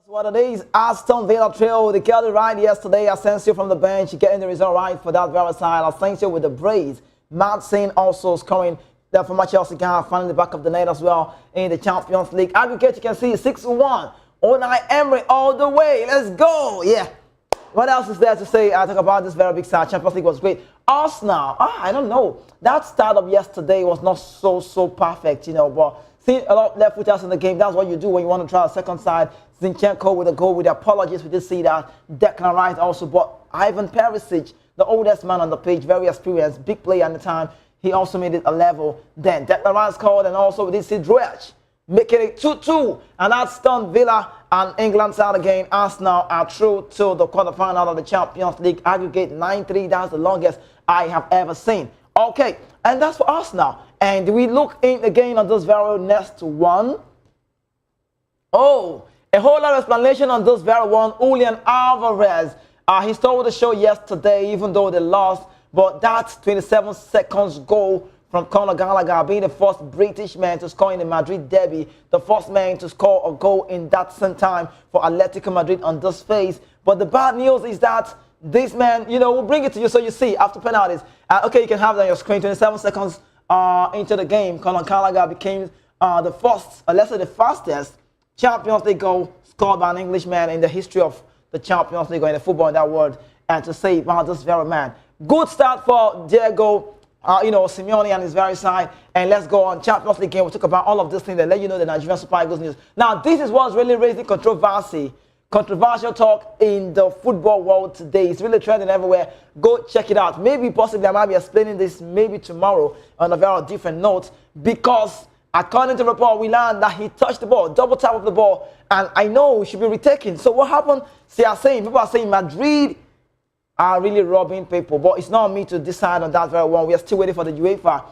What it is, Aston Villa trail, they got it right yesterday. Asensio from the bench, getting the result right for that very side. Asensio with the brace. Madsen also scoring there for Chelsea, finding the back of the net as well in the Champions League. Aggregate, you can see 6-1. Unai Emery all the way. Let's go. Yeah. What else is there to say? I talk about this very big side. Champions League was great. Arsenal, I don't know. That startup yesterday was not so perfect, but seeing a lot of left footers in the game, that's what you do when you want to try a second side. Zinchenko with a goal with the apologies. We did see that. Declan Rice also, but Ivan Perisic, the oldest man on the pitch, very experienced, big player at the time. He also made it a level. Then Declan Rice scored, and also we did see Drech making it 2-2. And that's Aston Villa and England side again. Arsenal are through to the quarterfinal of the Champions League. Aggregate 9-3. That's the longest I have ever seen. Okay, and that's for Arsenal. And we look in again on this very next one. Oh, a whole lot of explanation on this very one. Julian Alvarez. He stole the show yesterday, even though they lost. But that's 27 seconds goal from Conor Gallagher, being the first British man to score in the Madrid derby, the first man to score a goal in that same time for Atletico Madrid on this phase. But the bad news is that this man, we'll bring it to you so you see after penalties. Okay, you can have that on your screen. 27 seconds into the game, Conor Gallagher became the first, let's say the fastest Champions League goal scored by an Englishman in the history of the Champions League or in the football in that world. And to say, wow, this very man. Good start for Diego Simeone and his very side. And let's go on. Champions League game. We'll talk about all of this thing and let you know the Nigerian Super Eagles news. Now, this is what's really raising controversial talk in the football world today. It's really trending everywhere. Go check it out. Maybe, possibly, I might be explaining this maybe tomorrow on a very different note. Because, according to the report, we learned that he touched the ball, double tap of the ball. And I know he should be retaken. So what happened? People are saying Madrid are really robbing people, but it's not me to decide on that very well. We are still waiting for the UEFA,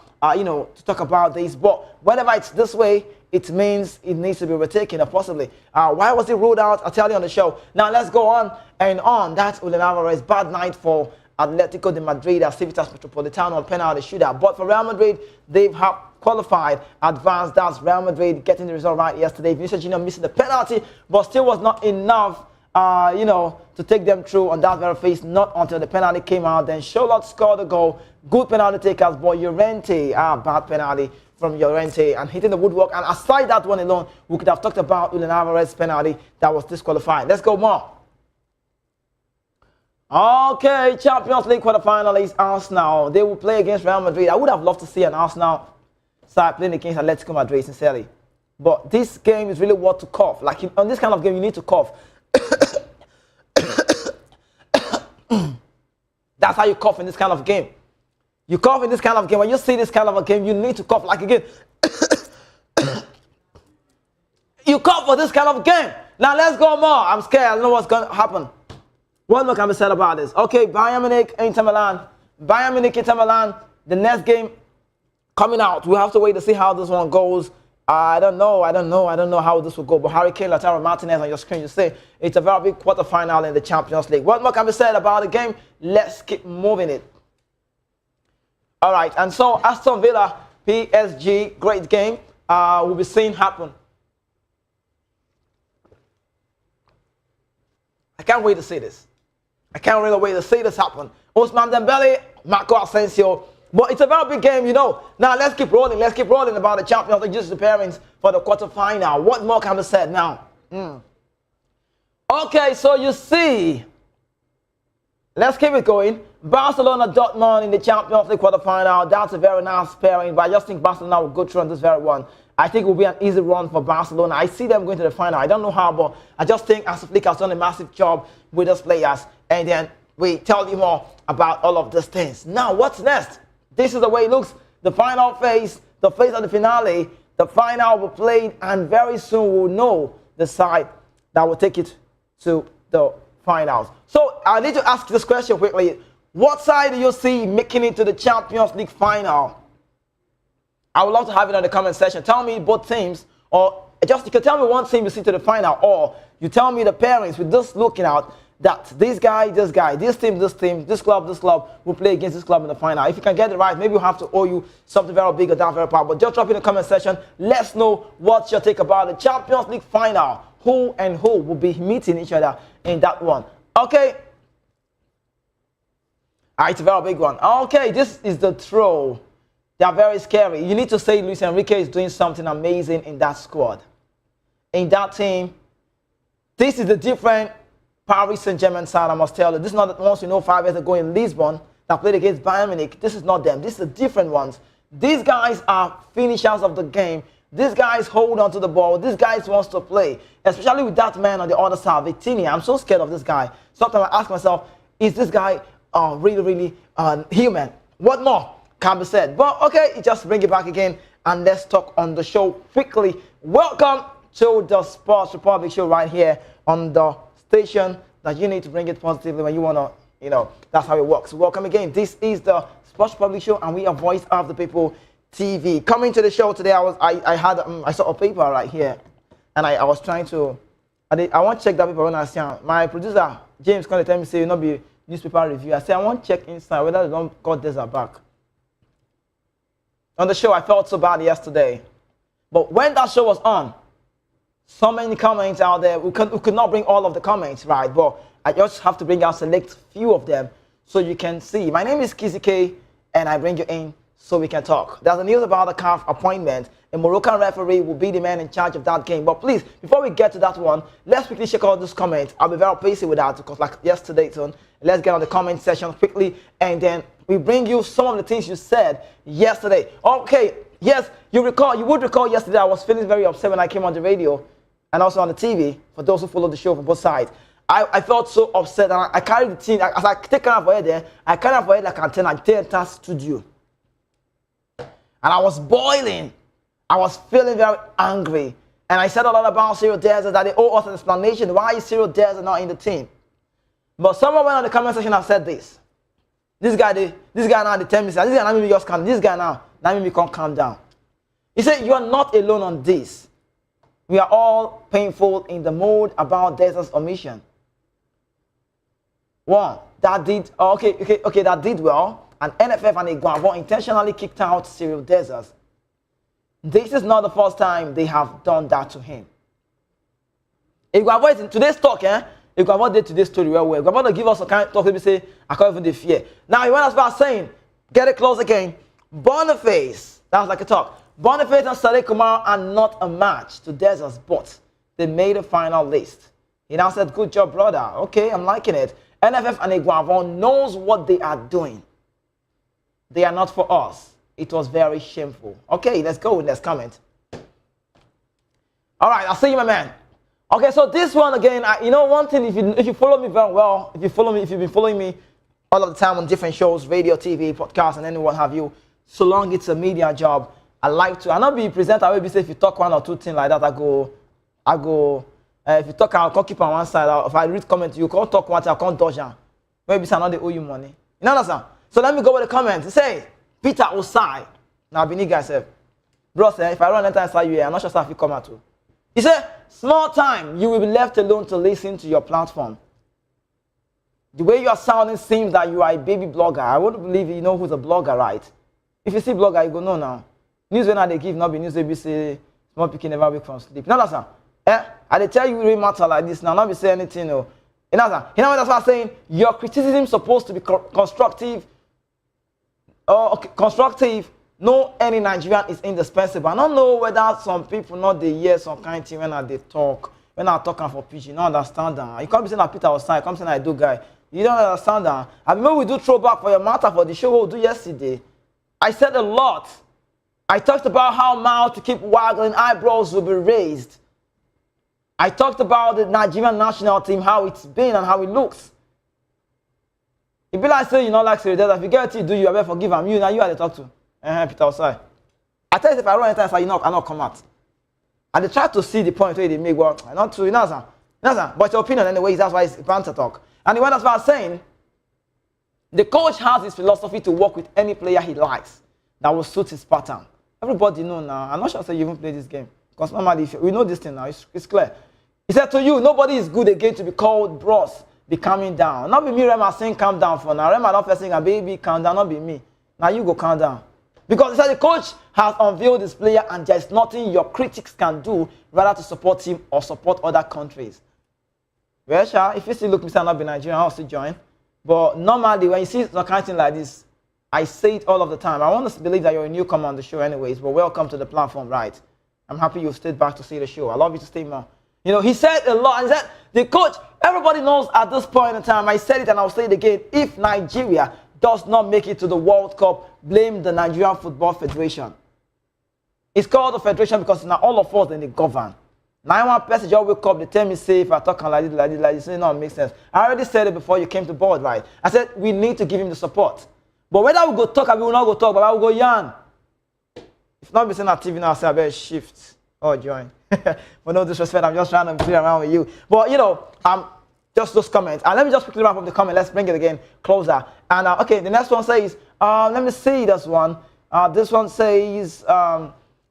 to talk about this. But whenever it's this way, it means it needs to be retaken, or possibly. Why was it ruled out? I'll tell you on the show. Now let's go on and on. That's Julian Alvarez. Bad night for Atletico de Madrid as Civitas Metropolitano on penalty shootout. But for Real Madrid, they've qualified, advanced. That's Real Madrid getting the result right yesterday. Vinicius Junior missing the penalty, but still was not enough. To take them through on that very phase, not until the penalty came out. Then Charlotte scored a goal. Good penalty takers, but Llorente, bad penalty from Llorente and hitting the woodwork. And aside that one alone, we could have talked about Julian Alvarez's penalty that was disqualified. Let's go more. Okay, Champions League quarterfinal is Arsenal. They will play against Real Madrid. I would have loved to see an Arsenal side playing against Atletico Madrid, sincerely. But this game is really what to cough. Like on this kind of game, you need to cough. That's how you cough in this kind of game. You cough in this kind of game. When you see this kind of a game, you need to cough like again. You cough for this kind of game. Now let's go more. I'm scared. I don't know what's going to happen. What more can be said about this? Okay, Bayern Munich, Inter Milan. Bayern Munich, Inter Milan. The next game coming out. We'll have to wait to see how this one goes. I don't know how this will go. But Harry Kane, Lautaro Martinez on your screen, you say it's a very big quarterfinal in the Champions League. What more can be said about the game? Let's keep moving it. All right, and so Aston Villa, PSG, great game. We'll be seeing happen. I can't wait to see this. I can't really wait to see this happen. Ousmane Dembele, Marco Asensio. But it's a very big game, Now, let's keep rolling. Let's keep rolling about the Champions League, just preparing for the quarterfinal. What more can be said now? Okay, so you see. Let's keep it going. Barcelona, Dortmund in the Champions League quarterfinal. That's a very nice pairing. But I just think Barcelona will go through on this very one. I think it will be an easy run for Barcelona. I see them going to the final. I don't know how, but I just think Hansi Flick has done a massive job with those players. And then we tell you more about all of these things. Now, what's next? This is the way it looks. The final phase, the phase of the finale, the final will be played, and very soon we'll know the side that will take it to the finals. So I need to ask this question quickly. What side do you see making it to the Champions League final? I would love to have it in the comment section. Tell me both teams, or just you can tell me one team you see to the final, or you tell me the pairings with this looking out. that this guy, this team, this club will play against this club in the final. If you can get it right, maybe we'll have to owe you something very big or down very powerful. But just drop in the comment section. Let's know what's your take about the Champions League final. Who and who will be meeting each other in that one? Okay. It's a very big one. Okay, this is the throw. They are very scary. You need to say Luis Enrique is doing something amazing in that squad. In that team, this is the different Paris Saint-Germain side, I must tell you. This is not the ones you know 5 years ago in Lisbon that played against Bayern Munich. This is not them. This is the different ones. These guys are finishers of the game. These guys hold on to the ball. These guys wants to play, especially with that man on the other side, Vitinha. I'm so scared of this guy. Sometimes I ask myself, is this guy really human? What more can be said? But okay, just bring it back again and let's talk on the show quickly. Welcome to the Sports Republic show right here on the station that you need to bring it positively when you want to, that's how it works. Welcome again. This is the Sports Republic show and we are Voice of the People TV. Coming to the show today, I saw a paper right here and I was trying to, I want to check that paper when I see my producer, James, going to tell me, say, not be newspaper review. I said, I want to check inside whether they don't got this back. On the show, I felt so bad yesterday. But when that show was on, so many comments out there. We could not bring all of the comments, right? But I just have to bring out select few of them so you can see. My name is Kizzy K, and I bring you in so we can talk. There's the news about the CAF appointment. A Moroccan referee will be the man in charge of that game. But please, before we get to that one, let's quickly check out this comment. I'll be very patient with that because like yesterday, so let's get on the comment section quickly, and then we bring you some of the things you said yesterday. Okay, yes, you would recall yesterday I was feeling very upset when I came on the radio and also on the TV, for those who follow the show from both sides. I felt so upset, and I carried the team, as I take care of it there, I carried it for it like an antenna studio. And I was boiling. I was feeling very angry. And I said a lot about Cyril Desert, that they owe us an explanation. Why is Cyril Desert not in the team? But someone went on the comment section and said this. This guy now, they tell me, this guy now, maybe just calm. This guy now maybe can't calm down. He said, you are not alone on this. We are all painful in the mood about Desert's omission. One, that did that did well, and NFF and Eguavoen intentionally kicked out Cyril Desert. This is not the first time they have done that to him. Eguavoen, in today's talk, Eguavoen did today's story well. Eguavoen give us a kind of talk, let me say, I can't even the fear. Now, he went as far as saying, get it close again. Boniface, that was like a talk. Boniface and Saleh Kumar are not a match to Deserts, but they made a final list. He now said, good job, brother. Okay, I'm liking it. NFF and Eguavoen knows what they are doing. They are not for us. It was very shameful. Okay, let's go with this comment. All right, I'll see you, my man. Okay, so this one again, one thing, if you follow me very well, if you've been following me all of the time on different shows, radio, TV, podcasts, and anyone have you, so long it's a media job, I not be presenter. I will be say if you talk one or two things like that, I go. If you talk, I'll keep on one side. If I read comment, you can't talk one thing, I can't dodge. Maybe say they owe you money. You understand? So let me go with the comments. It says Peter Osai. Now Bini guy said, bro, if I run enter inside you here, I'm not sure if you come out too. He said, small time, you will be left alone to listen to your platform. The way you are sounding seems that you are a baby blogger. I wouldn't believe you know who's a blogger, right? If you see blogger, you go, no now. News when they give, not be news, they be say, small picking never wake from sleep. You understand? I they tell you really matter like this now, not be saying anything, no. You understand? You know what that's what I'm saying? Your criticism is supposed to be constructive. Constructive. No, any Nigerian is indispensable. I don't know whether some people not they hear some kind of thing when they talk. When I talk for PG, you don't understand that. You can't be saying that Peter was saying, come saying I do guy. You don't understand that. I remember we do throwback for your matter for the show we do yesterday. I said a lot. I talked about how mouth to keep waggling, eyebrows will be raised. I talked about the Nigerian national team, how it's been and how it looks. It be like saying you not like Cyril Desert. If you get it, do you ever forgive him? You now you have to talk to. Peter Osai. I tell you if I run anytime, I not come out. And they try to see the point where they make well, not true, you know, sir. But your opinion anyway, that's why it's banter talk. And he went as far as saying, the coach has his philosophy to work with any player he likes that will suit his pattern. Everybody know now. I'm not sure say you even play this game. Because normally, we know this thing now, it's clear. He said to you, nobody is good again to be called bros be calming down. Not be me, Rema, saying calm down for now. Rema not first saying, baby, calm down, not be me. Now you go calm down. Because the coach has unveiled this player and there's nothing your critics can do rather to support him or support other countries. Well, sure, if you still look, Mr. Not be Nigerian, I'll still join. But normally, when you see some kind of thing like this, I say it all of the time. I want to believe that you're a newcomer on the show anyways, but welcome to the platform, right? I'm happy you've stayed back to see the show. I love you to stay more. You know, he said a lot, and he said, the coach, everybody knows at this point in time, I said it and I'll say it again, if Nigeria does not make it to the World Cup, blame the Nigerian Football Federation. It's called the Federation because now all of us then they govern. Now one person just wake up, they tell me, say, if I talk like this, it don't make sense. I already said it before you came to board, right? I said, we need to give him the support. But whether we go talk or we will not go talk, but I will go yarn. If not be saying on TV now, I say, I better shift or join. But no disrespect, I'm just trying to play around with you. But, you know, just those comments. And let me just quickly wrap up the comment. Let's bring it again closer. And, okay, the next one says, let me see this one. This one says,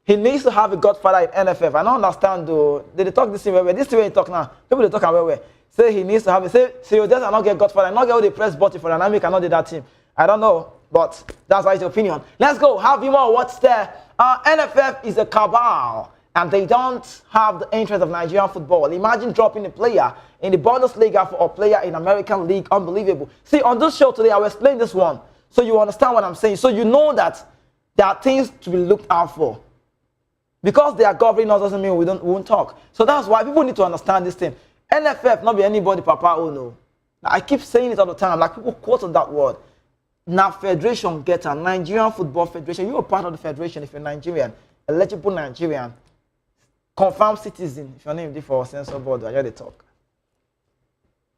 he needs to have a godfather in NFF. I don't understand, though. Did they talk this way? This way they talk now. People they talk away. Say he needs to have it. Say you just not get godfather. I not get all the press button for an American. Cannot do that team. I don't know, but that's my opinion. Let's go. Have you more? What's there? NFF is a cabal, and they don't have the interest of Nigerian football. Imagine dropping a player in the Bundesliga for a player in American League. Unbelievable. See, on this show today, I will explain this one so you understand what I'm saying. So you know that there are things to be looked out for. Because they are governing us doesn't mean we won't talk. So that's why people need to understand this thing. NFF, not be anybody, Papa, oh no. I keep saying it all the time. Like people quote on that word. Now, federation get a Nigerian Football Federation. You are part of the federation if you're Nigerian, eligible Nigerian, confirmed citizen. If your name is for censor board, I hear they talk.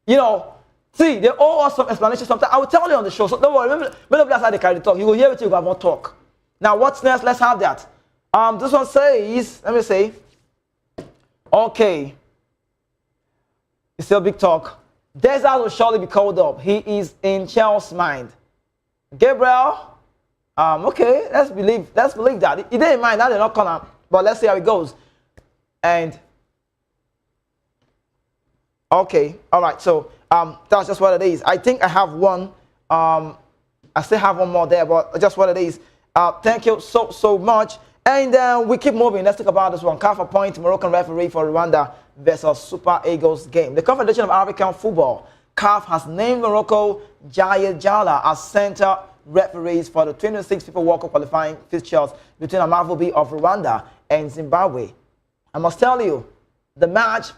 You know, see, they owe us some explanation sometimes. I will tell you on the show. So don't worry. Remember that's how they carry the talk. You will hear it, you have more talk. Now, what's next? Let's have that. This one says, let me say, okay. It's still big talk. Desert will surely be called up. He is in Chelsea's mind. Gabriel, okay, let's believe that. He didn't mind that they're not gonna, but let's see how it goes. And okay, all right, so that's just what it is. I think I have one. I still have one more there, but just what it is. Thank you so much. And we keep moving. Let's talk about this one. CAF appoints Moroccan referee for Rwanda versus Super Eagles game. The Confederation of African Football, CAF, has named Morocco Jaya Jala as center referees for the 26 FIFA World Cup qualifying fixtures between Amavubi of Rwanda and Zimbabwe. I must tell you, the match,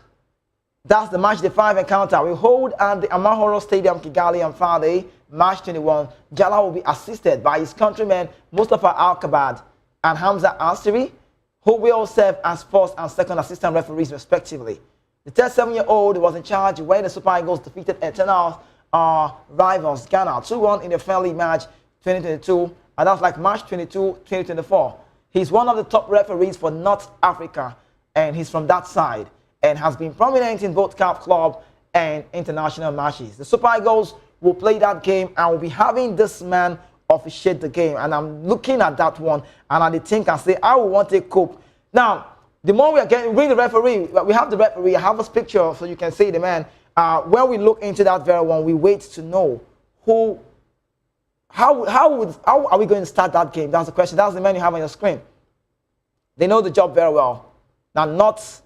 that's the match day 5 encounter, will hold at the Amahoro Stadium, Kigali on Friday, March 21. Jala will be assisted by his countrymen Mustafa Al-Kabad and Hamza Asiri, who will serve as first and second assistant referees respectively. The 37-year-old was in charge when the Super Eagles defeated eternal rivals Ghana 2-1 in the friendly match 2022, and that's like March 22, 2024. He's one of the top referees for North Africa, and he's from that side, and has been prominent in both CAF club and international matches. The Super Eagles will play that game and will be having this man officiate the game, and I'm looking at that one and I think and say I will want to cope. Now, the more we are getting, bring the referee. We have the referee. I have this picture so you can see the man. When we look into that very one, we wait to know who. How are we going to start that game? That's the question. That's the man you have on your screen. They know the job very well. Not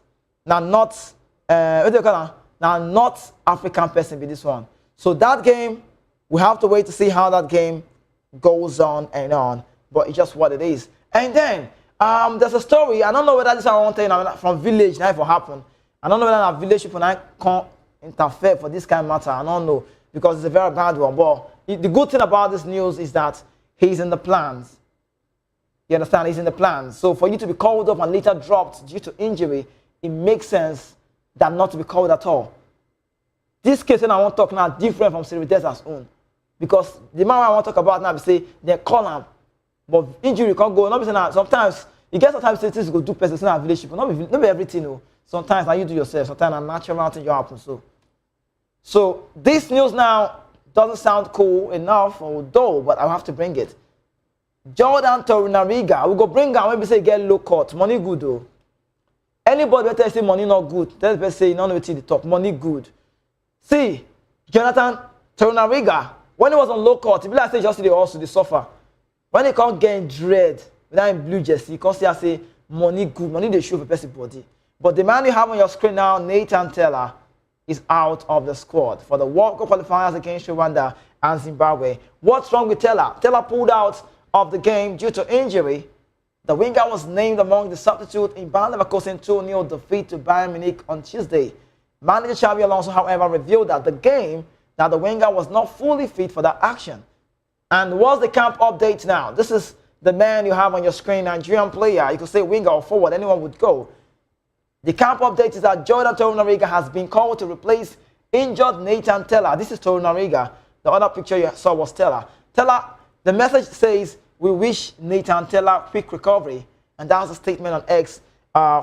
African person be this one. So that game, we have to wait to see how that game goes on and on, but it's just what it is. And then there's a story. I don't know whether this is one thing from village now it will happen. I don't know whether a village people can't interfere for this kind of matter. I don't know, because it's a very bad one. But the good thing about this news is that he's in the plans. You understand? He's in the plans. So for you to be called up and later dropped due to injury, it makes sense than not to be called at all. This case when I want to talk now different from Siri Desert's own. Because the man I want to talk about now, say they call him, but injury can't go. Not now. Sometimes you get sometimes things go do person, it's not village people. Not be everything. No. Sometimes now you do yourself. Sometimes a natural thing you happen. So this news now doesn't sound cool enough, although, but I'll have to bring it. Jordan Torunarigha, we go bring her when we say get low cut, money good though. Anybody better say money not good? Let's say no, no, the top money good. See. Jonathan Torunarigha, when he was on low court, people like say just they also they suffer. When they can't get dread without in blue jersey, you can see I say money good, money they show for person body. But the man you have on your screen now, Nathan Tella, is out of the squad for the World Cup qualifiers against Rwanda and Zimbabwe. What's wrong with Tella? Tella pulled out of the game due to injury. The winger was named among the substitutes in Bayer Leverkusen 2-0 defeat to Bayern Munich on Tuesday. Manager Xabi Alonso, however, revealed that the winger was not fully fit for that action. And what's the camp update now? This is the man you have on your screen, Nigerian player. You could say winger or forward, anyone would go. The camp update is that Jordan Torunarigha has been called to replace injured Nathan Tella. This is Torunarigha. The other picture you saw was Tella. Tella, the message says, we wish Nathan Tella quick recovery. And that's a statement on X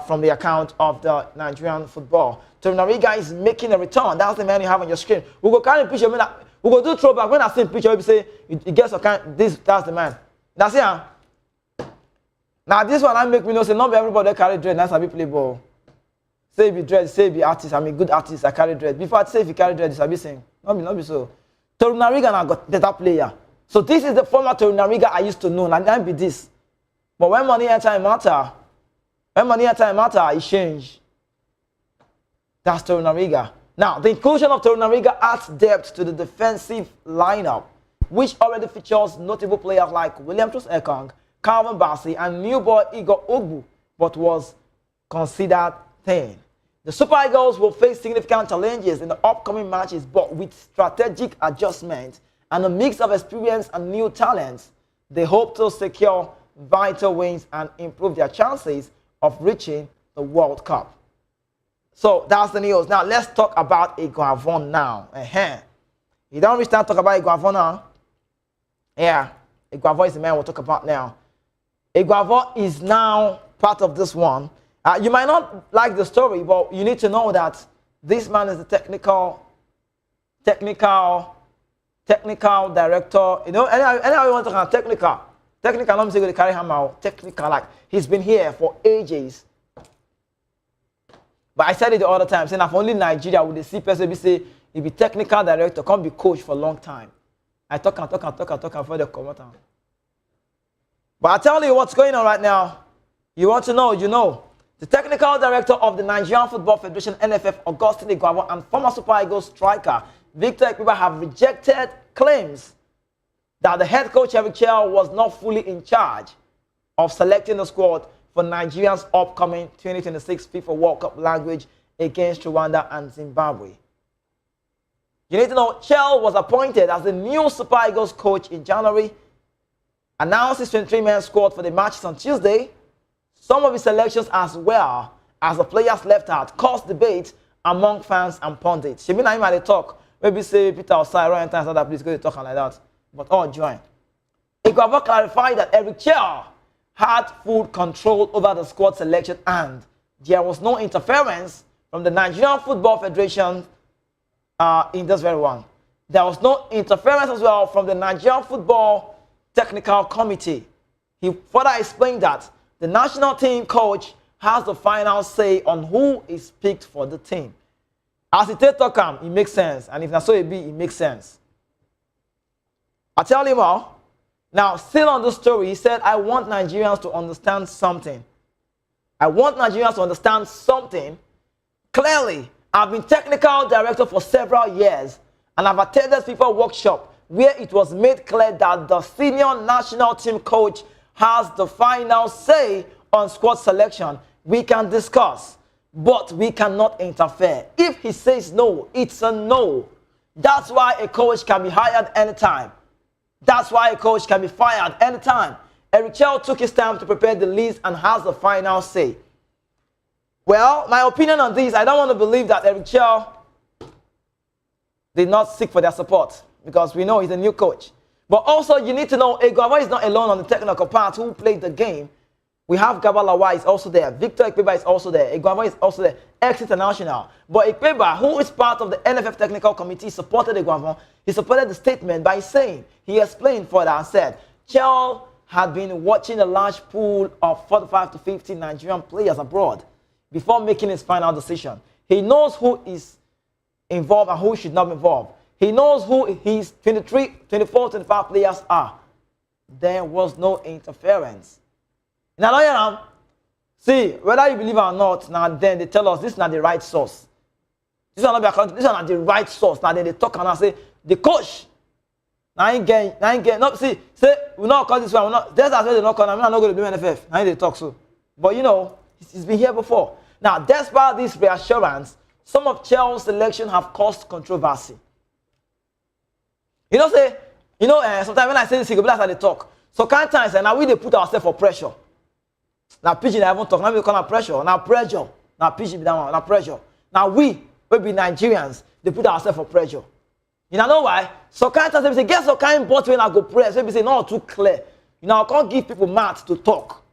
from the account of the Nigerian football. Torunarigha is making a return. That's the man you have on your screen. We'll go carry a picture. We'll go do throwback. When I see a picture, we'll say, you get some kind, that's the man. That's it. Now, this one I make me know, say, not everybody carry dread. That's how we play ball. Say be dread, say be artist. I'm a good artist, I carry dread. Before I say if you carry dread, I be saying, not be so. Torunarigha now got better player. So this is the former Torunarigha I used to know, and then be this. But when money and time matter, it change. That's Torunarigha. Now, the inclusion of Torunarigha adds depth to the defensive lineup, which already features notable players like William Troost-Ekong, Calvin Bassey, and new boy Eguavoen, but was considered thin. The Super Eagles will face significant challenges in the upcoming matches, but with strategic adjustments and a mix of experience and new talents, they hope to secure vital wins and improve their chances of reaching the World Cup. So that's the news. Now let's talk about Eguavoen now. You don't reach time to talk about Eguavoen now. Yeah, Eguavoen is the man we'll talk about now. Eguavoen is now part of this one. You might not like the story, but you need to know that this man is the technical director. You know, anyhow you want to talk about technical, let me say go to carry him out. Technical, like he's been here for ages. But I said it the other time, saying if only Nigeria would see person say he be technical director, can't be coach for a long time. I talk before they come out. But I tell you what's going on right now. You want to know, you know. The technical director of the Nigerian Football Federation, NFF, Augustine Eguavoen, and former Super Eagles striker Victor Eguavoen have rejected claims that the head coach Eric Chell was not fully in charge of selecting the squad for Nigeria's upcoming 2026 FIFA World Cup language against Rwanda and Zimbabwe. You need to know, Chell was appointed as the new Super Eagles coach in January, announced his 23-man squad for the matches on Tuesday. Some of his selections, as well as the players left out, caused debate among fans and pundits. She mean I might talk. Maybe say Peter outside, Ryan times other please go to talking like that. But all join. Eguavoen clarified that Eric Chell had full control over the squad selection and there was no interference from the Nigerian Football Federation in this very one. There was no interference as well from the Nigerian Football Technical Committee. He further explained that the national team coach has the final say on who is picked for the team. As it talk him, it makes sense. And if that's so it be, it makes sense. I tell you more. Now, still on the story, he said, I want Nigerians to understand something. I want Nigerians to understand something. Clearly, I've been technical director for several years, and I've attended FIFA workshop where it was made clear that the senior national team coach has the final say on squad selection. We can discuss, but we cannot interfere. If he says no, it's a no. That's why a coach can be hired anytime. That's why a coach can be fired anytime. Eric Chell took his time to prepare the list and has the final say. Well, my opinion on this, I don't want to believe that Eric Chell did not seek for their support because we know he's a new coach. But also, you need to know, Eguavoen is not alone on the technical part who played the game. We have Gabalawa is also there. Victor Eguavoen is also there. Eguavoen is also there. Ex-international. But Eguavoen, who is part of the NFF technical committee, supported Eguavoen. He supported the statement by saying, he explained further and said, Chell had been watching a large pool of 45 to 50 Nigerian players abroad before making his final decision. He knows who is involved and who should not be involved. He knows who his 23, 24, 25 players are. There was no interference. Now, see, whether you believe it or not, now then they tell us this is not the right source. This is not the right source. Now then they talk and I say, the coach. Now I ain't getting, no, see, say, we're not call this one, we're not, that's why they're not calling, I'm not going to do NFF. Now they talk so. But you know, he's been here before. Now, despite this reassurance, some of Chelsea's selection have caused controversy. You know, sometimes when I say this, people that's how they talk. So kind times, and now we they put ourselves for pressure. Now Pidgin I haven't talked. Now we call that pressure. Now pressure. Now Pidgin be that one. Now pressure. Now we be Nigerians. They put ourselves for pressure. You know why? So kind times they say, guess what kind bot when I go press? They say not too clear. You know I can't give people maths to talk.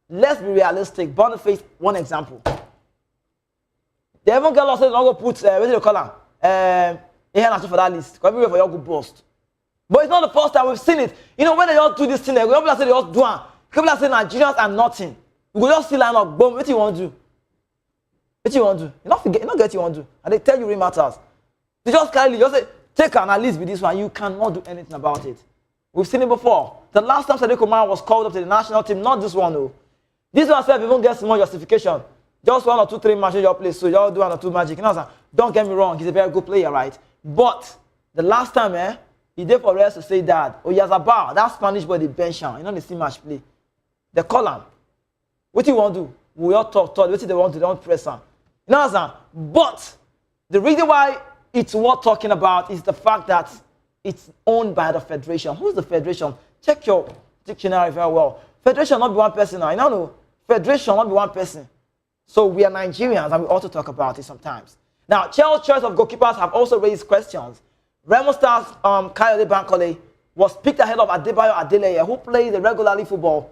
Let's be realistic. Boniface, one example. They haven't got lost. They don't go put what do you call them? Here for that list. Because everywhere for your good bust. But it's not the first time we've seen it. You know when they all do this thing, people say they all do it. People say Nigerians are nothing. We go just see line up, boom. What do you want to do? What you want to do? You not forget, you not get what you want to do. And they tell you it matters. They just carry you, just say, take an at least with this one. You cannot do anything about it. We've seen it before. The last time Sadiq Umar was called up to the national team, not this one though. This one said even get small justification. Just 1 or 2, 3 matches your place, so y'all do 1 or 2 magic. You know, don't get me wrong, he's a very good player, right? But the last time, he did for us to say that, oh, Yazabal, that Spanish boy, the bench him. You know, they see match play. They call him. What do you want to do? We all talk. What do they want to do? Don't press him. You know what I'm saying? But the reason why it's worth talking about is the fact that it's owned by the federation. Who's the federation? Check your dictionary very well. Federation not be one person now. You know, no. Federation not be one person. So we are Nigerians and we also talk about it sometimes. Now, Chelsea's choice of goalkeepers have also raised questions. Remo Stars Kayode Bankole was picked ahead of Adebayo Adeleye, who plays the regular football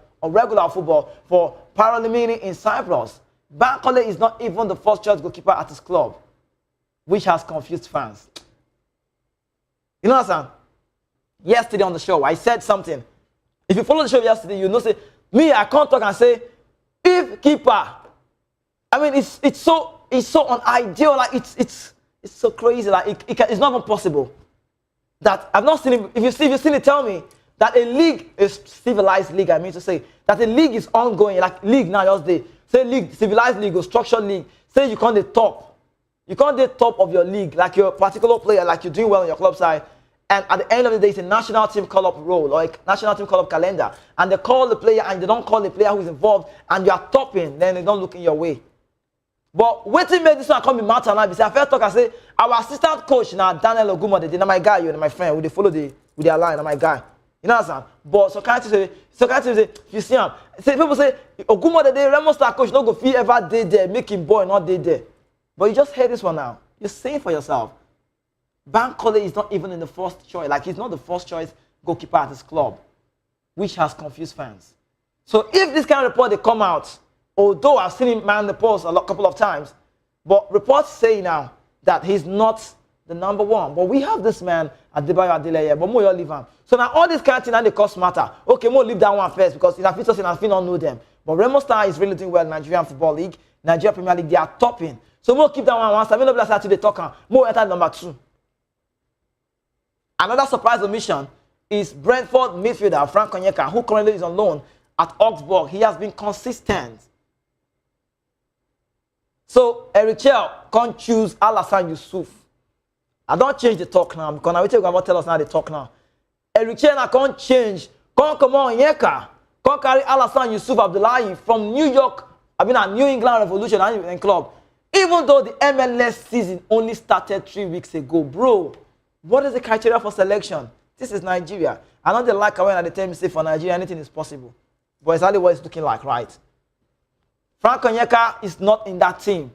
for Paralimini in Cyprus. Bankole is not even the first choice goalkeeper at his club, which has confused fans. You know what I'm saying? Yesterday on the show, I said something. If you follow the show yesterday, you know, say, me, I can't talk and say, if keeper, I mean, it's so unideal, like it's so crazy, like it's not even possible. That I've not seen it. If you've seen it, tell me that a league is civilized league. I mean to say that a league is ongoing, like league now just the say league, civilized league or structured league. Say you can't the top, you can't the top of your league, like your particular player, like you're doing well on your club side. And at the end of the day, it's a national team call-up role or a national team call-up calendar. And they call the player and they don't call the player who's involved and you are topping, then they don't look in your way. But waiting made this one come in matter now. I first talk and say, our assistant coach now, Daniel Ogumo, they're my guy, you're my friend. They follow with their line, my guy. You know what I'm saying? But so can't you say, you see him. People say, Ogumo, the day, Remo Star coach, no go feel ever day there, making boy not day there. But you just heard this one now. You're saying for yourself. Bankole is not even in the first choice. Like, he's not the first choice goalkeeper at his club, which has confused fans. So if this kind of report they come out, although I've seen him man the post a couple of times, but reports say now that he's not the number one. But we have this man, Adebayo Adeleye, but more you leave him. So now all this kind of thing and the cost matter. Okay, more leave that one first because in a future, I don't know them. But Remo Star is really doing well in Nigerian Football League, Nigeria Premier League, they are topping. So more keep that one once. I mean, no start to the talker. More enter number 2. Another surprise omission is Brentford midfielder Frank Onyeka, who currently is on loan at Augsburg. He has been consistent. So Eric Chell can't choose Alassane Yusuf. I don't change the talk now because now we take tell us now the talk now. Eric Chell can't change. Can't come on Onyeka. Can't carry Alassane Yusuf Abdullahi from New York. I mean a New England Revolution and club. Even though the MLS season only started 3 weeks ago, bro. What is the criteria for selection? This is Nigeria. I know they like when they tell me say for Nigeria anything is possible. But exactly what it's looking like, right? Frank Onyeka is not in that team.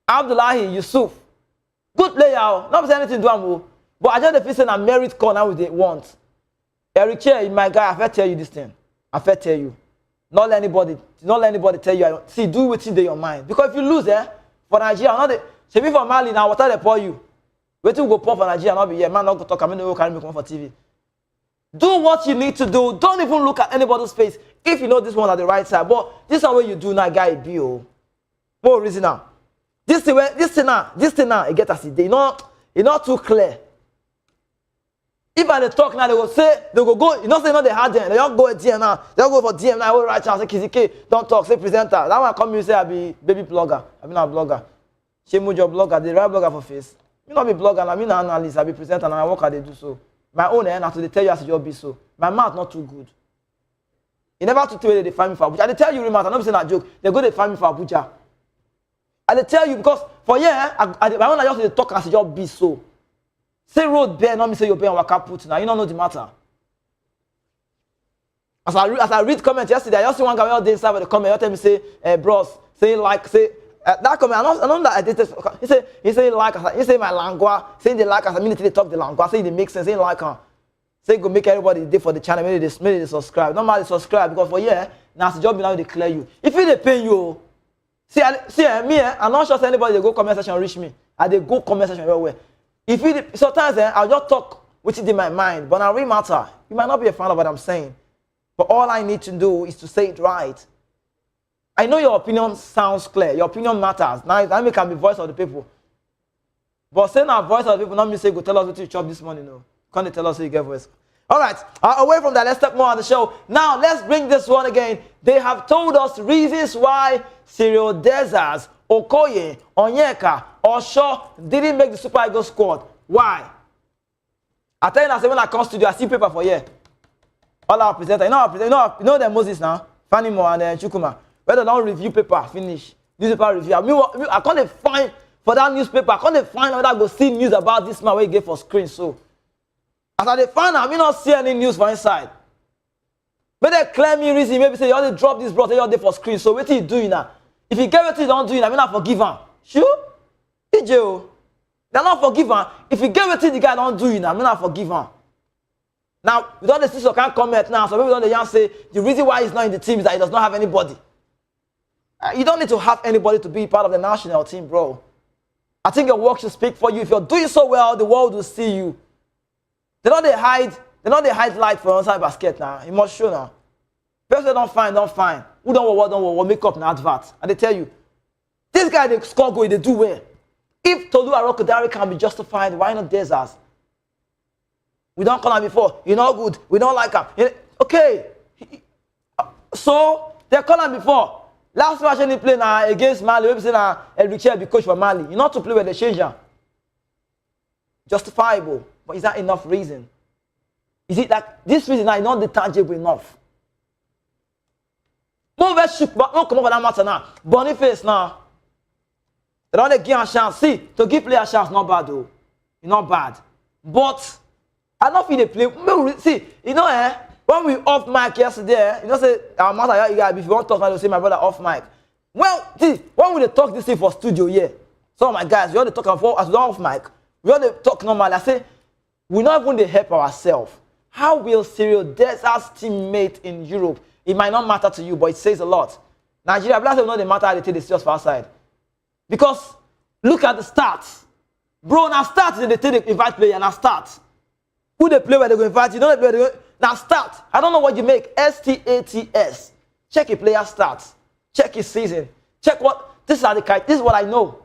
Abdullahi Yusuf, good player, not saying anything to him, but I just feel saying a merit corner with they want. Eric Che, my guy, I tell you this thing. I tell you. Not let anybody tell you. See, do what's in your mind. Because if you lose, for Nigeria, not say me for Mali now, what they pour you? Wait till we go pour for Nigeria, not be here. Man, not go talk. I mean, they will carry me come for TV. Do what you need to do. Don't even look at anybody's face if you know this one at the right side. But this is what you do now, guy. Be more reason now. This thing now, it get us. It's not too clear. If I talk now, they will say, they will go, you know, say, no, they had them. They don't go at DM now. They don't go for DM now. I will write chance, say, Kizzy K, don't talk, say, presenter. That one come, you say, I be baby blogger. I be not a blogger. She move your blogger, they write blogger for face. Me not be blogger, I mean, an analyst, I be presenter, and I work how they do so. My own end, after they tell you as your be so. My mouth not too good. You never to tell you they find me for Abuja. I tell you, remember, I'm not saying that joke. They go, they find me for Abuja. I tell you, because for my own, I just talk as your be so. Say road bear, not me say you're bear and waka put now. You don't know the matter. As I read comments yesterday, I just see one guy all day inside with the comment. You tell me say, bros, say like, say that comment. I know that I did this. He say like, he say my lingua, say the like as I mean they talk the lingua, say they make sense, say like say go make everybody day for the channel, maybe they subscribe. Normally subscribe because for now it's job now they clear you. If they pay you, see me, I'm not sure anybody they go comment section reach me. I they go comment section everywhere. If it sometimes I'll just talk what's in my mind, but I really matter. You might not be a fan of what I'm saying, but all I need to do is to say it right. I know your opinion sounds clear. Your opinion matters. Now that can be voice of the people. But saying our voice of the people, not me say go tell us what you chop this morning. No, can't tell us so you get voice. All right. Away from that, let's talk more on the show. Now let's bring this one again. They have told us reasons why Cyril Dessers, Okoye, Onyeka, Osho didn't make the Super Eagles squad. Why? I tell you now, when I come to studio, I see paper for here. All our presenters, you know them Moses now, Fanny Mo and Chukuma. Whether they don't review paper, finish. Newspaper review. I can't find for that newspaper. I can't find whether I go see news about this man where he gave for screen. So, as I find out, I not see any news for inside. But they claim me reason, maybe say, you ought to drop this bro, you ought to for screen. So, what are you doing now? If you get what you don't do it, I mean, I forgive him. Sure? EJ, they're not forgiven. If you get what the guy don't do it, I mean, I forgive him. Now, with all the sisters can't comment now, so maybe don't the say the reason why he's not in the team is that he does not have anybody. You don't need to have anybody to be part of the national team, bro. I think your work should speak for you. If you're doing so well, the world will see you. They hide light for outside basket now. You must show now. Person don't find. Who don't want make up an advert. And they tell you, this guy they score goal, they do well. If Tolu Arokodare can be justified, why not Dessers? We don't call him before. You're not good. We don't like him. Okay. So they call him before. Last match he played now against Mali. We say now Enrique be coach for Mali. You not to play with the changer. Justifiable, but is that enough reason? Is it that this reason is not tangible enough? Move shook, but no come over that matter now. Boniface now. They don't give a chance. See, to give player a chance, not bad though. It's not bad. But I don't feel they play. See, you know, when we off mic yesterday, you know, say our matter, if you want to talk, I will say my brother off mic. Well, see, when we talk this thing for studio, yeah. Some of my guys, we all talk for as well off mic. We all talk normal. I say, we not even to help ourselves. How will Cyril Dessers' teammate in Europe? It might not matter to you, but it says a lot. Nigeria, blast them know the matter how they take the serious for outside. Because look at the stats. Bro, now stats they take the invite player, now stats. Who they play where they go invite you, don't they play now start. I don't know what you make. STATS. Check a player stats. Check his season. Check what this is what I know.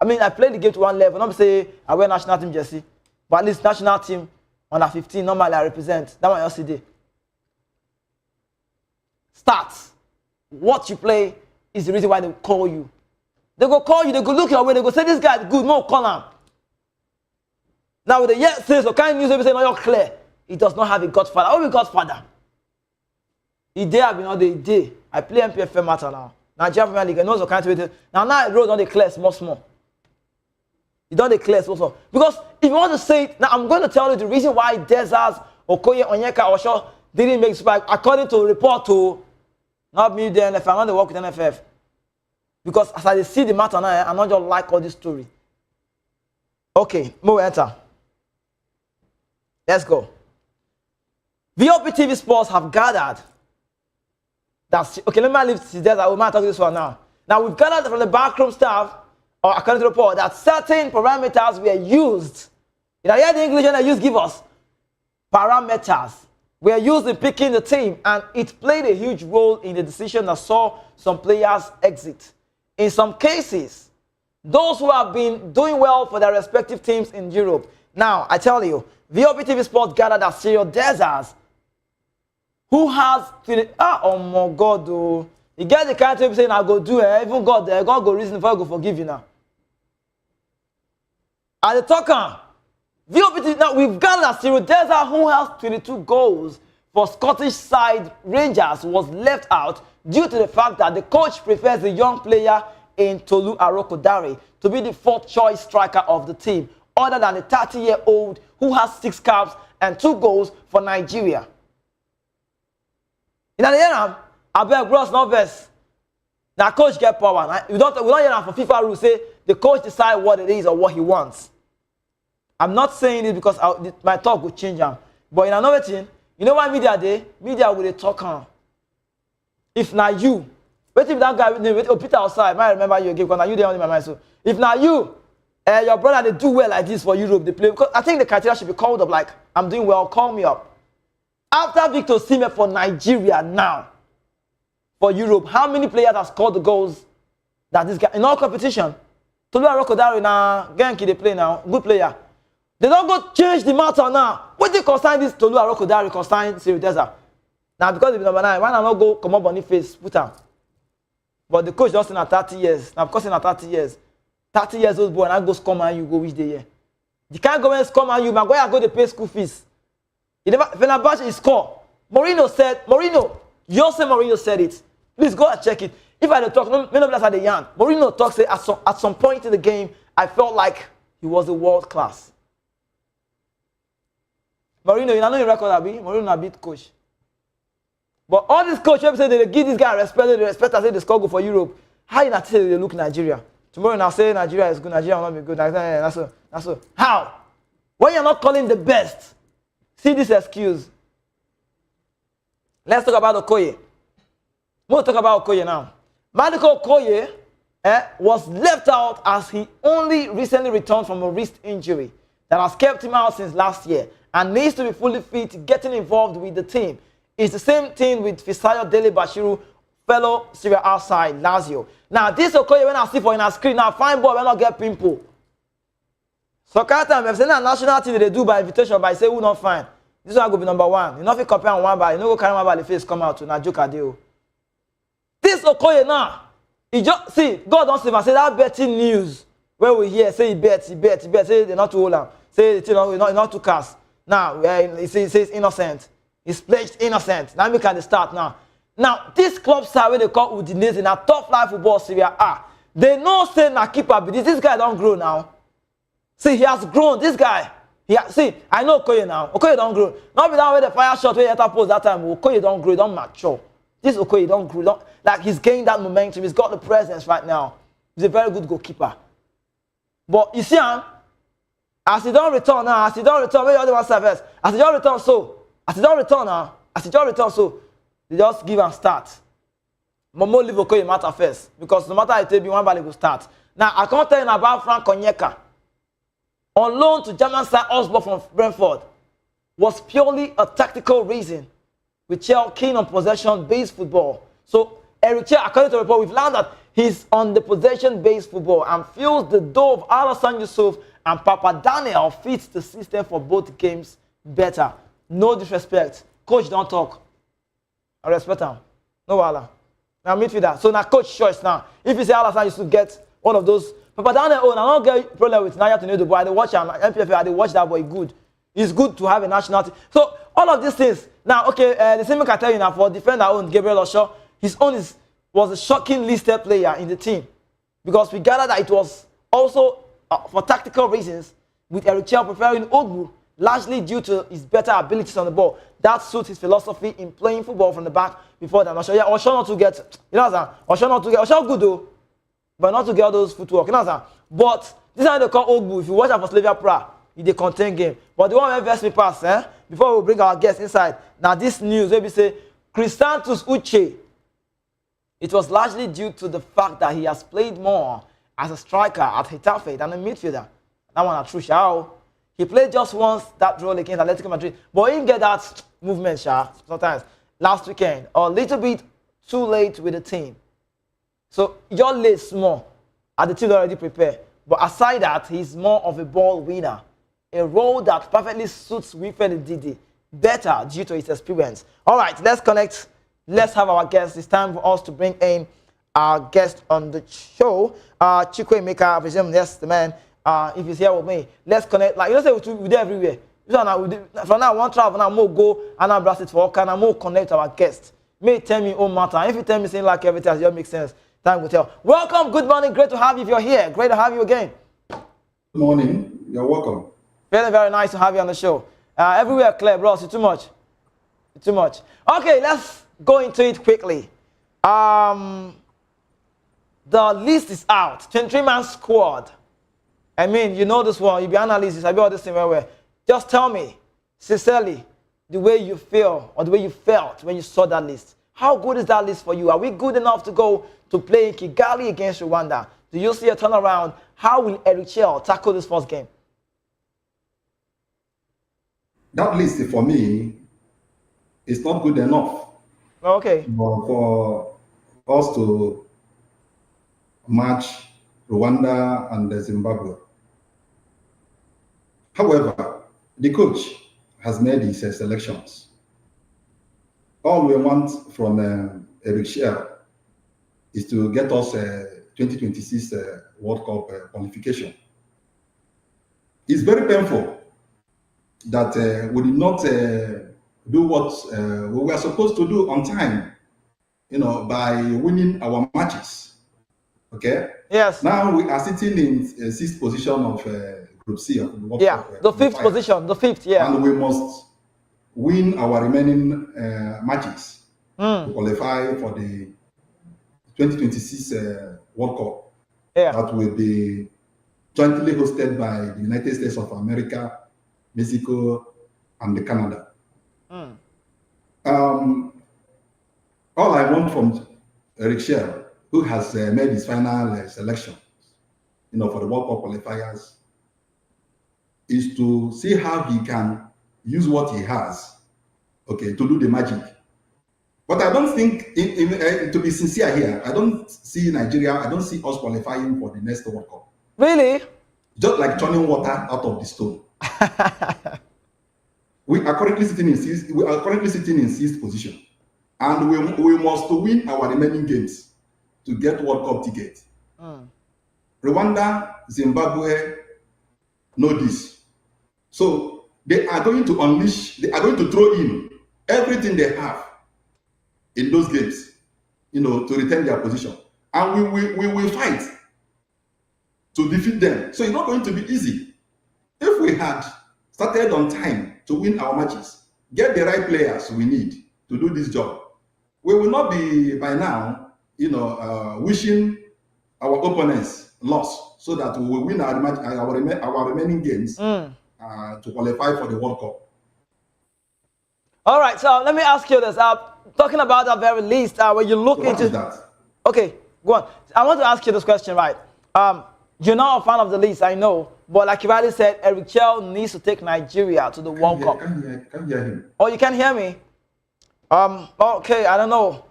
I mean, I played the game to one level. Not say I wear national team jersey, but at least national team under 15 normally I represent. That one LCD. Stats. What you play is the reason why they call you. They go call you, they go look your way, they go say this guy is good, no call him. Now with the yes says, okay, news say no, you're clear. He does not have a godfather. Oh, a godfather. He dare have been all the day. I play MPFL matter now. Nigeria Premier League, I know the kind of now I road on the clear small. You don't declare also. Because if you want to say it, now I'm going to tell you the reason why Dessers, Okoye, Onyeka, Osho didn't make super according to a report to not me the NFF, I want to work with NFF. Because as I see the matter now, I'm not just like all this story. Okay, move enter. Let's go. VOP TV Sports have gathered. That's okay. Let me leave this. I will talk this one now. Now we've gathered from the backroom staff, or according to the report, that certain parameters were used. You know, here the English and they use give us parameters were used in picking the team, and it played a huge role in the decision that saw some players exit. In some cases, those who have been doing well for their respective teams in Europe Now, I tell you, VOP TV Sports gathered that Cyril Dessers, who has oh my God, oh. You get the kind of people saying, I go do it, even God there, God go reason for I go forgive you now. At the talker, VOP TV, now we've gathered that Cyril Dessers, who has 22 goals for Scottish side Rangers, was left out due to the fact that the coach prefers the young player in Torunarigha to be the fourth choice striker of the team, other than the 30-year-old who has 6 caps and 2 goals for Nigeria. In the end, I beg gross novice. Now coach get power. We don't hear that for FIFA rules say the coach decide what it is or what he wants. I'm not saying it because my talk will change him. But in another thing, you know why media day? Media will talk on. If not you, wait if that guy with Peter outside, might remember you again because now you there on my mind. So if not you, your brother they do well like this for Europe, they play because I think the criteria should be called up like I'm doing well, call me up. After Victor Osimhen for Nigeria now, for Europe, how many players have scored the goals that this guy in all competition? Torunarigha now, Genki they play now, good player. They don't go change the matter now. What they consign this Torunarigha consign Cyril Dessers. Now because they be number 9, why not go come up Boniface put him? But the coach just in at 30 years. Now because in at 30 years, 30 years old boy and I go score man you go which day here. You can't go and score man you, Maguire go to pay school fees. He never Fenerbahce is score. Mourinho, you say Mourinho said it. Please go and check it. If I don't talk, no bless at the yarn. Mourinho talks say at some point in the game, I felt like he was a world class. Mourinho, you know your record abi? Mourinho a beat coach. But all these coaches say they give this guy respect, they respect I say they score go for Europe. How you not say they look Nigeria? Tomorrow now say Nigeria is good, Nigeria will not be good. That's so. How? When you're not calling the best, see this excuse. Let's talk about Okoye. We'll talk about Okoye now. Michael Okoye was left out as he only recently returned from a wrist injury that has kept him out since last year and needs to be fully fit, getting involved with the team. It's the same thing with Fisayo Dele Bashiru, fellow Syria outside Lazio. Now, this Okoye, when I see for in our screen, now fine boy, when I get pimple. So, time, if say na national team they do by invitation, but I say, who not fine. This one go be number 1. You know if you compare on one by, you know go carry one by the face come out to na joke a deal. This Okoye now, he just see God don't save. I say that betting news where we hear say he bet, say they're not too old, say it's not too cast. Now he says innocent. He's pledged innocent. Now we can start now. Now this club side where they call Udinese in a top flight football Syria they know say na keeper be this guy don't grow now. See he has grown. This guy. See I know Okoye now. Okoye don't grow. Not be that way the fire shot where he enter post that time. Okoye don't grow. Don't mature. This Okoye don't grow. Like he's gained that momentum. He's got the presence right now. He's a very good goalkeeper. But you see him, as he don't return now, where you other one service, as he don't return so, they just give and start. Momo leave Okoye matter first, because no matter how it will be, one ball will start. Now, I can't tell you about Frank Onyeka. On loan to German side Osborne from Brentford was purely a tactical reason. With Chelsea keen on possession-based football. So, Eric, according to the report, we've learned that he's on the possession-based football and feels the door of Alassane Yusuf and Papa Daniel fits the system for both games better. No disrespect. Coach don't talk. I respect him. No wala. Now midfielder. So now coach choice now. If you say Alassane Yusuf get one of those, Papa Daniel, I don't get problem with Naya Tonedo, but I watch him. MPFA, I watch that boy good. It's good to have a national team. So all of these things. Now, okay, the same thing I tell you now for defender own Gabriel Osho, his own was a shocking listed player in the team because we gathered that it was also for tactical reasons with Eric preferring Ogbu, largely due to his better abilities on the ball. That suits his philosophy in playing football from the back before that. Osho, yeah, Osho not to get, you know what Osho good though, but not to get all those footwork, you know what But this is how they call Ogbu. If you watch out for Slavia Prague, it's a contain game. But the one where verse me pass, before we bring our guests inside, now this news where we say Christantus Uche, it was largely due to the fact that he has played more as a striker at Getafe than a midfielder. That one a true show. He played just once that role against Atletico Madrid, but he didn't get that movement sometimes last weekend, or a little bit too late with the team. So you're late small, and the team already prepared. But aside that, he's more of a ball winner. a role that perfectly suits Wilfred Ndidi better due to his experience. All right, let's connect. Let's have our guest. It's time for us to bring in our guest on the show, Chukwuemeka, I presume, yes, the man. If he's here with me, let's connect. Like you know, say we do everywhere. From now, one travel now, more go and now blast it for all kind of more connect our guest. May tell me all matter. If you tell me saying like everything, it just makes sense. Time will tell. Welcome, good morning, great to have you if you're here. Great to have you again. Good morning, you're welcome. Very, very nice to have you on the show. Everywhere clear, bro. It's too much. It's too much. Okay, let's go into it quickly. The list is out. 23-man squad. I mean, you know this one. You be analysis. I be all this thing where. Just tell me, sincerely, the way you feel or the way you felt when you saw that list. How good is that list for you? Are we good enough to go to play in Kigali against Rwanda? Do you see a turnaround? How will Eritrea tackle this first game? That list for me is not good enough. Okay. For us to match Rwanda and Zimbabwe. However, the coach has made his selections. All we want from Eritrea is to get us 2026 World Cup qualification. It's very painful that we did not do what we were supposed to do on time, by winning our matches. Okay? Yes. Now we are sitting in sixth position of Group C of the World Cup. The fifth position, the fifth, yeah. And we must win our remaining matches to qualify for the 2026 World Cup. Yeah. That will be jointly hosted by the United States of America, Mexico, and Canada. All I want from Eric Shell, who has made his final selection, for the World Cup qualifiers, is to see how he can use what he has, to do the magic. But I don't think, to be sincere here, I don't see Nigeria, I don't see us qualifying for the next World Cup. Really? Just like turning water out of the stone. We are currently sitting in sixth position, and we must win our remaining games to get World Cup ticket. Rwanda, Zimbabwe know this. So they are going to throw in everything they have in those games, to retain their position. And we will fight to defeat them. So it's not going to be easy. If we had started on time to win our matches, get the right players we need to do this job, we will not be by now, wishing our opponents loss so that we will win our remaining games to qualify for the World Cup. All right, so let me ask you this. Talking about that very list, when you look into that. Okay, go on. I want to ask you this question, right? You're not a fan of the list, I know, but like you already said, Eric Chell needs to take Nigeria to the World Cup. Can hear him. Oh, you can't hear me? Okay, I don't know.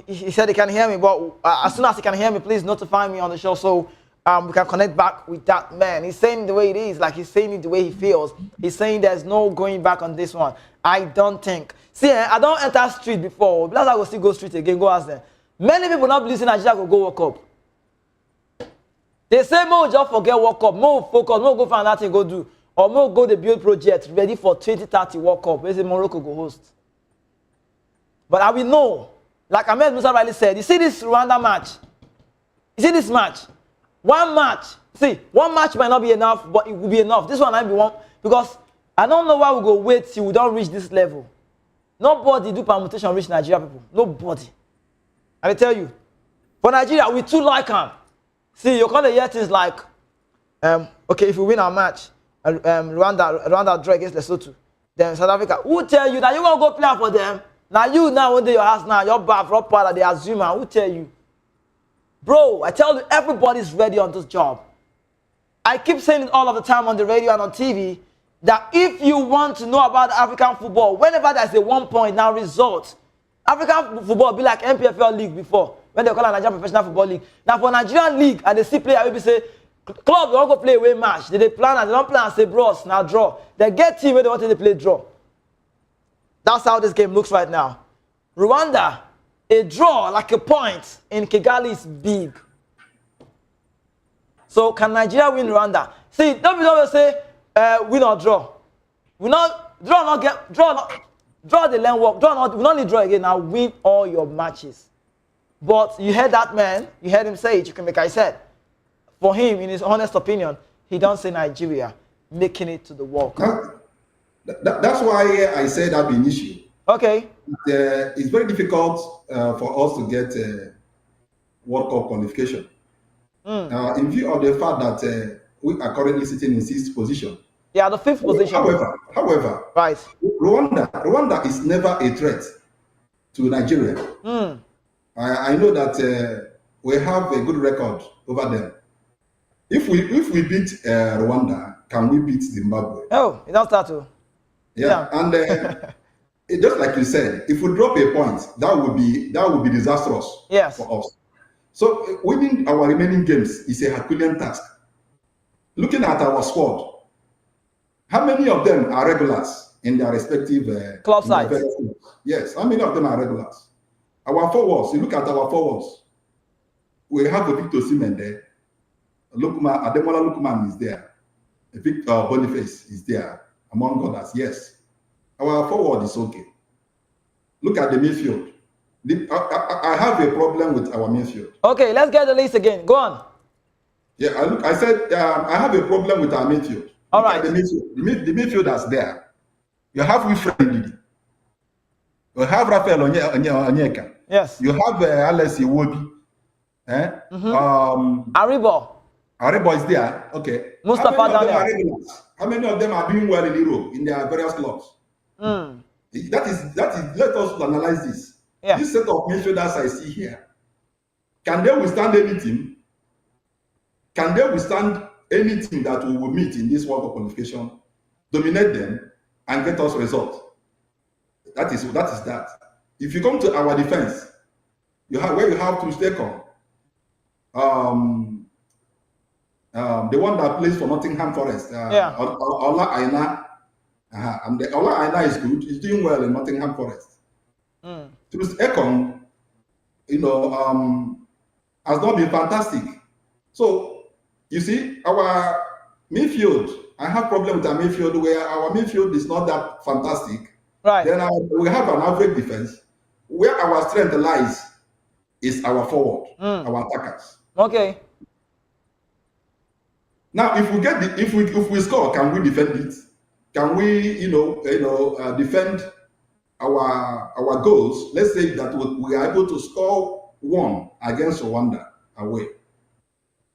He said he can hear me, but as soon as he can hear me, please notify me on the show so we can connect back with that man. He's saying the way it is, like he's saying it the way he feels. He's saying there's no going back on this one. I don't think. See, I don't enter street before. Blast I will still go street again, go ask them. Many people not believe in Nigeria will go World Cup. They say, more just forget World Cup, more focus, more go find that thing go do. Or more go the build project ready for 2030 World Cup. Where Morocco go host. But I will know, like Ahmed Musa rightly said, you see this Rwanda match? You see this match? One match. See, one match might not be enough, but it will be enough. This one might be one, because I don't know why we go wait till we don't reach this level. Nobody do permutation reach Nigeria people. Nobody. I tell you. For Nigeria, we too like them. See, you're going to hear things like, okay, if we win our match, Rwanda draw against Lesotho, then South Africa, who tell you that you want to go play for them? Now you now when they your house now, your back for part they assume, who tell you? Bro, I tell you, everybody's ready on this job. I keep saying it all of the time on the radio and on TV, that if you want to know about African football, whenever there's a 1 point now result, African football be like MPFL league before, when they call it Nigerian Professional Football League. Now for Nigerian league, and they see player will be say, Club don't go play away match. They plan and they don't plan and say bros now draw. They get team where they want to play draw. That's how this game looks right now. Rwanda, a draw like a point in Kigali is big. So can Nigeria win Rwanda? See, don't say win or draw. We not draw not get draw not draw the land work. Draw not we don't need draw again. Now win all your matches. But you heard that man, you heard him say it, you can make I said. For him, in his honest opinion, he don't say Nigeria making it to the World Cup. That's why I said that be an issue. Okay. It's very difficult for us to get World Cup qualification. In view of the fact that we are currently sitting in 6th position. Yeah, the 5th position. However, right. Rwanda is never a threat to Nigeria. I know that we have a good record over them. If we beat Rwanda, can we beat Zimbabwe? Oh, it does start to. Yeah, and just like you said, if we drop a point, that would be disastrous for us. So winning our remaining games is a Herculean task. Looking at our squad, how many of them are regulars in their respective club sides? Yes, how many of them are regulars? Our forwards, you look at our forwards, we have a Victor Osimhen there. Ademola Lookman is there. Victor Boniface is there, among others. Yes, our forward is okay. Look at the midfield. I have a problem with our midfield. Okay, let's get the list again. Go on. Yeah, I said I have a problem with our midfield. All right. The midfield that's there. You have Wilfred Ndidi. You have Rafael Onyeka. Yes. You have Alex Iwobi. Aribo is there. Okay. Mustafa Daniel. How many of them are doing well in Europe in their various clubs? That is. Let us analyze this. Yeah. This set of midfielders I see here, can they withstand anything? Can they withstand anything that we will meet in this World Cup qualification? Dominate them and get us results. That is that. If you come to our defense, you have to stay calm. The one that plays for Nottingham Forest, Ola Aina, and Ola Aina is good. He's doing well in Nottingham Forest. Truth Ekong, has not been fantastic. So you see, our midfield, I have problem with our midfield where our midfield is not that fantastic. Right. Then we have an average defense. Where our strength lies is our forward, our attackers. Okay. Now, if we score, can we defend it? Can we, defend our goals? Let's say that we are able to score 1 against Rwanda away.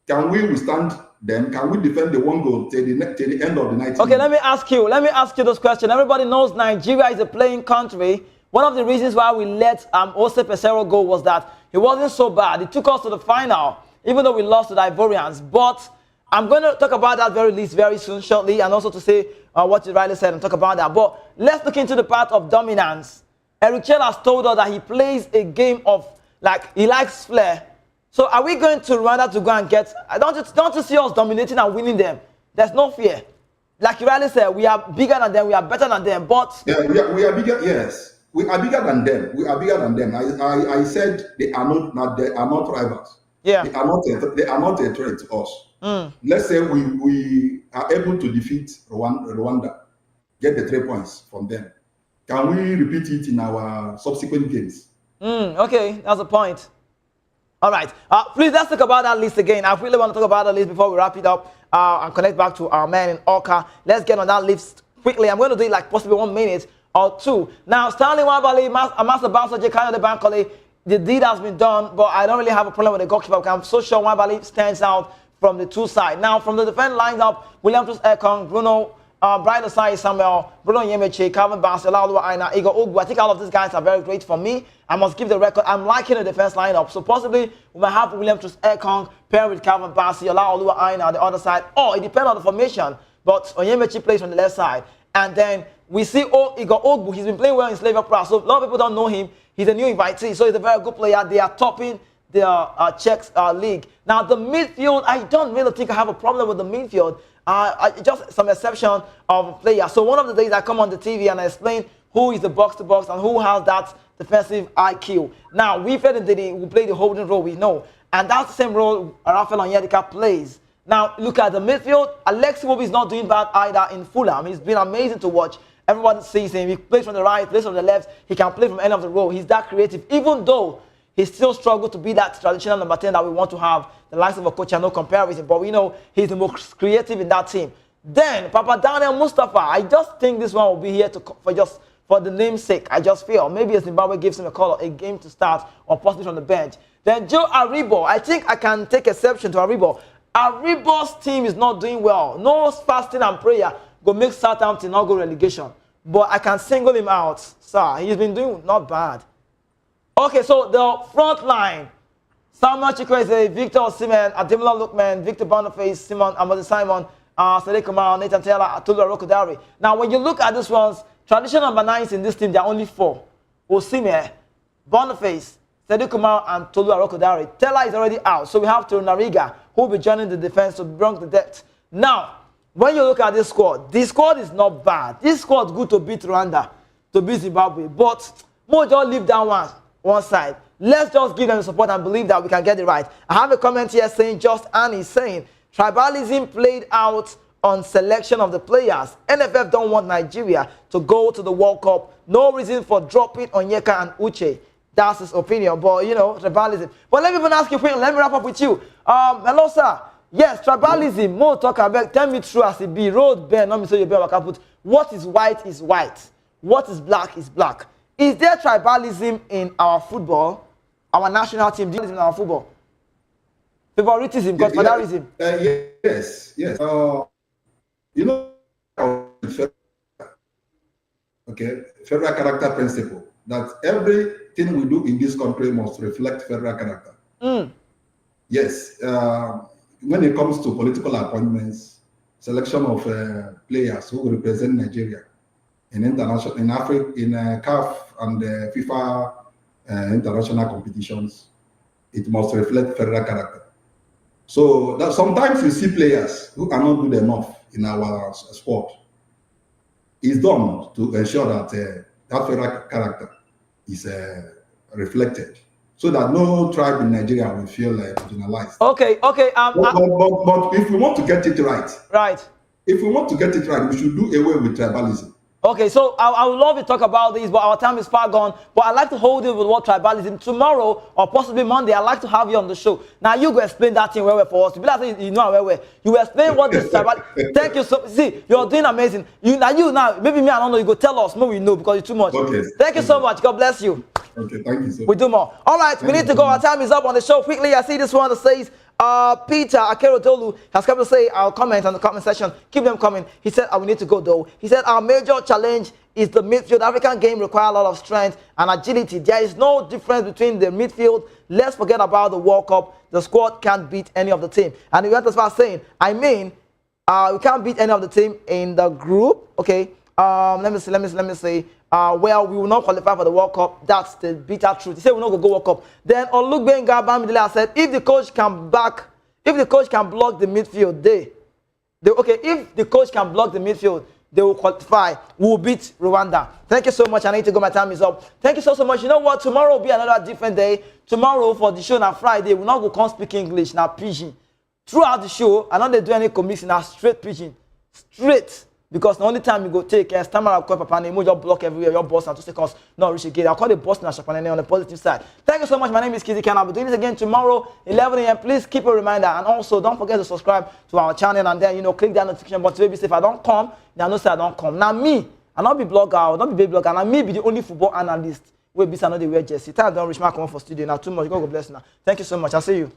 Can we withstand them? Can we defend the 1 goal till the end of the night? Okay, let me ask you this question. Everybody knows Nigeria is a playing country. One of the reasons why we let Ose Pesero go was that he wasn't so bad. He took us to the final, even though we lost to the Ivorians. But I'm going to talk about that very soon, shortly, and also to say what you rightly said and talk about that. But let's look into the part of dominance. Eric Chell has told us that he plays a game of, he likes flair. So are we going to Rwanda to go and get, don't you see us dominating and winning them? There's no fear. Like you rightly said, we are bigger than them, we are better than them, but... Yeah, we are bigger, yes. We are bigger than them. I said they are not rivals. Yeah. They are not a threat to us. Let's say we are able to defeat Rwanda, get the 3 points from them. Can we repeat it in our subsequent games? Okay, that's the point. All right. Please, let's talk about that list again. I really want to talk about the list before we wrap it up and connect back to our man in Oka. Let's get on that list quickly. I'm going to do it possibly 1 minute or 2. Now, Stanley Wabali, Master Bouncer, Jekano de Bankole, the deed has been done, but I don't really have a problem with the goalkeeper. I'm so sure Wabali stands out from the 2 sides. Now, from the defense lines up, William Trus Ekong, Bruno, Brian Osai Samuel, Bruno Yemeche, Calvin Bassel, Laulu Aina, Eguavoen. I think all of these guys are very great for me. I must give the record. I'm liking the defense lineup. So possibly we might have William Trus Ekong paired with Calvin Bassel, Laulu Aina on the other side. Or it depends on the formation. But Onyemechi plays on the left side. And then we see Eguavoen. He's been playing well in Slaver Prague. So a lot of people don't know him. He's a new invitee. So he's a very good player. They are topping the Czech league. Now, the midfield, I don't really think I have a problem with the midfield. Just some exception of players. So one of the days I come on the TV and I explain who is the box-to-box and who has that defensive IQ. Now, we play the holding role, we know. And that's the same role Rafael Onyedika plays. Now, look at the midfield. Alexi Iwobi is not doing bad either in Fulham. He's been amazing to watch. Everyone sees him. He plays from the right, plays from the left. He can play from any of the row. He's that creative, even though he still struggles to be that traditional number 10 that we want to have. The likes of a coach, no comparison, but we know he's the most creative in that team. Then, Papa Daniel Mustafa, I just think this one will be here for the name's sake. I just feel maybe Zimbabwe gives him a call, a game to start, or possibly from the bench. Then Joe Aribo, I think I can take exception to Aribo. Aribo's team is not doing well. No fasting and prayer go make Southampton not go relegation. But I can single him out, sir. He's been doing not bad. Okay, so the front line. Samuel Chukwueze, Victor Osimhen, Ademola Lookman, Victor Boniface, Simon Amadi Simon, Sadiq Kamara, Nathan Tella, Torunarigha Rokodari. Now, when you look at these ones, traditional number 9s in this team, there are only 4. Osimhen, Boniface, Sadiq Kamara, and Torunarigha Rokodari. Tella is already out, so we have Torunarigha, who will be joining the defense to bring the depth. Now, when you look at this squad is not bad. This squad is good to beat Rwanda, to beat Zimbabwe, but we'll just leave that one side. Let's just give them the support and believe that we can get it right. I have a comment here saying, Just Annie saying, tribalism played out on selection of the players. NFF don't want Nigeria to go to the World Cup. No reason for dropping Onyeka and Uche. That's his opinion, but you know, tribalism. But let me even ask you, let me wrap up with you. Hello, sir. Yes, tribalism. More talk about. Tell me true as it be. Road bear, not me say you bear. Put what is white is white. What is black is black. Is there tribalism in our football? Our national team, in our football? Favoritism, godfatherism? Yes. You know, okay, federal character principle, that everything we do in this country must reflect federal character. Yes, when it comes to political appointments, selection of players who will represent Nigeria in international, in Africa, in CAF and FIFA international competitions, it must reflect federal character. So that sometimes you see players who are not good enough in our sport. It's done to ensure that that federal character is reflected, so that no tribe in Nigeria will feel marginalized. Okay. But if we want to get it right, if we want to get it right, we should do away with tribalism. Okay, so I would love to talk about this, but our time is far gone. But I'd like to hold it with what tribalism. Tomorrow, or possibly Monday, I'd like to have you on the show. Now, you go explain that thing well for us. You be like, you know well. You explain what this tribalism. Thank you so. See, you're doing amazing. Now, maybe me, I don't know. You go tell us. Maybe we know because it's too much. Okay. Thank you so much. God bless you. Okay, thank you so much. We do more. All right, we need to go. Our time is up on the show. Quickly, I see this one that says, Peter Akerodolu has come to say our comments on the comment section. Keep them coming. He said, we need to go though. He said, our major challenge is the midfield. African game requires a lot of strength and agility. There is no difference between the midfield. Let's forget about the World Cup. The squad can't beat any of the team. And he went as far as saying, we can't beat any of the team in the group. Okay. Let me see. Well, we will not qualify for the World Cup. That's the bitter truth. He said we're not going to go World Cup. Then Olugbenga Bamidele said, if the coach can block the midfield, if the coach can block the midfield, they will qualify. We will beat Rwanda. Thank you so much. I need to go. My time is up. Thank you so much. You know what? Tomorrow will be another different day. Tomorrow for the show on Friday, we're not going to speak English, now pidgin. Throughout the show, I don't they do any comics in a straight pidgin. Straight. Because the only time you go take is time I'll call Papa and you just block everywhere, your boss and 2 seconds, not reach again. I'll call the boss and Shapane on the positive side. Thank you so much. My name is Kizzy Ken. I'll be doing this again tomorrow, 11 a.m. Please keep a reminder. And also, don't forget to subscribe to our channel and then, click that notification button to be safe. If I don't come, then I know say I don't come. Now, me, I'll not be blogger, I'll not be baby blogger, and I may be the only football analyst. We'll be another wear jersey. Time don't reach my come for studio now. Too much. God bless you now. Thank you so much. I'll see you.